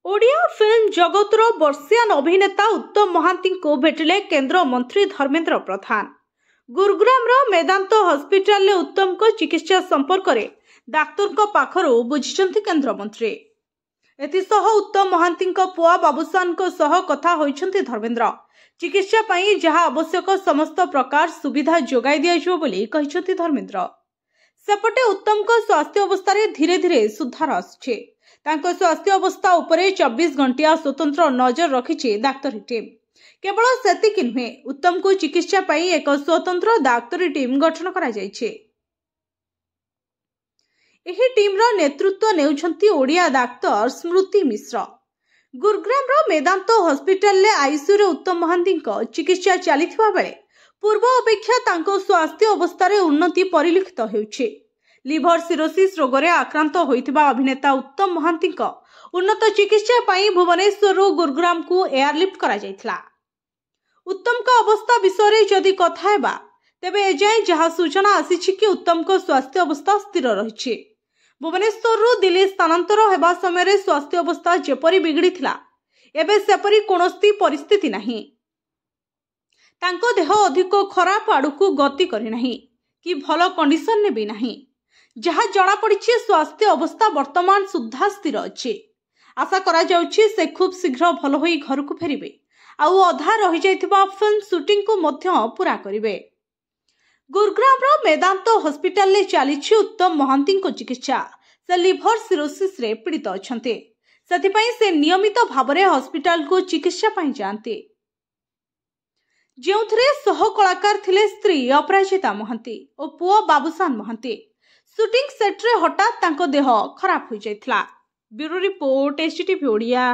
Odia film जगतर वर्षियान अभिनेता उत्तम महांती को भेटिले केंद्र मंत्री धर्मेंद्र प्रधान। गुरुग्राम मेदांत हॉस्पिटल में उत्तम को चिकित्सा संपर्क में डाक्तर पाखरु बुझिछंती केंद्र मंत्री। एथिसह उत्तम महांती पुआ बाबूसान कथा होइछंती धर्मेंद्र। चिकित्सा पई जहा आवश्यक समस्त प्रकार सुविधा जोगाई दियाजिवो बोली कहिछंती धर्मेंद्र। सेपटे उत्तम को स्वास्थ्य अवस्था रे धीरे धीरे सुधार आछे। तांको स्वास्थ्य अवस्था उपरे 24 घंटिया स्वतंत्र नजर रखिछि डाक्तरी टीम। केवल सेतिक नुहे, उत्तम को चिकित्सा पई एक स्वतंत्र डाक्तरी टीम गठन करा जायछि। एही टीमर नेतृत्व नेउछंती ओडिया डाक्तर स्मृति मिश्र। गुरुग्राम मेदांत हॉस्पिटल ले आईसीयू रे उत्तम महांती चिकित्सा चलिथिबा बेले पूर्व अपेक्षा तांको स्वास्थ्य अवस्था रे उन्नति परिलक्षित हेउछि। लिभर सिरोसिस रोग रे आक्रांत होइथिबा अभिनेता उत्तम महांती उन्नत चिकित्सा पई भुवनेश्वर गुरुग्राम को एयरलिफ्ट करा जायथिला। उत्तम का अवस्था विषय रे जदि कथा हेबा तेबे एजाय जहा सूचना आसीछि कि उत्तम को स्वास्थ्य अवस्था स्थिर रहिछि। भुवनेश्वर दिल्ली स्थानांतर हेबा समय रे स्वास्थ्य अवस्था जेपरि बिगड़िथिला एबे सेपरि कोनोस्ती परिस्थिति नाही। तांको देह अधिक खराब आड़कू गति करि नाही कि भल कंडीशन ने भी नाही। जहा जना पड़िछि स्वास्थ्य अवस्था वर्तमान सुद्धा स्थिर अछि। आशा करा जाउछि से खूब शीघ्र भल होई घर को फेरिबे आउ अधा रहि जाइथिबा फिल्म शूटिंग को मध्य पूरा करिवे। गुरुग्राम मेदांत हॉस्पिटल ले चलिछि उत्तम महांती को चिकित्सा। से लिभर सिरोसिस रे पीड़ित अछन्ते, सेथिपई से नियमित भाबरे हॉस्पिटल को चिकित्सा पई जानते। जेउथरे सह कलाकार थिले स्त्री अपराजिता महांती और पुओ बाबूसान महांती। शूटिंग सेट रे हठात तांको देह खराब हो जाइथिला। Bureau report STTV Odia.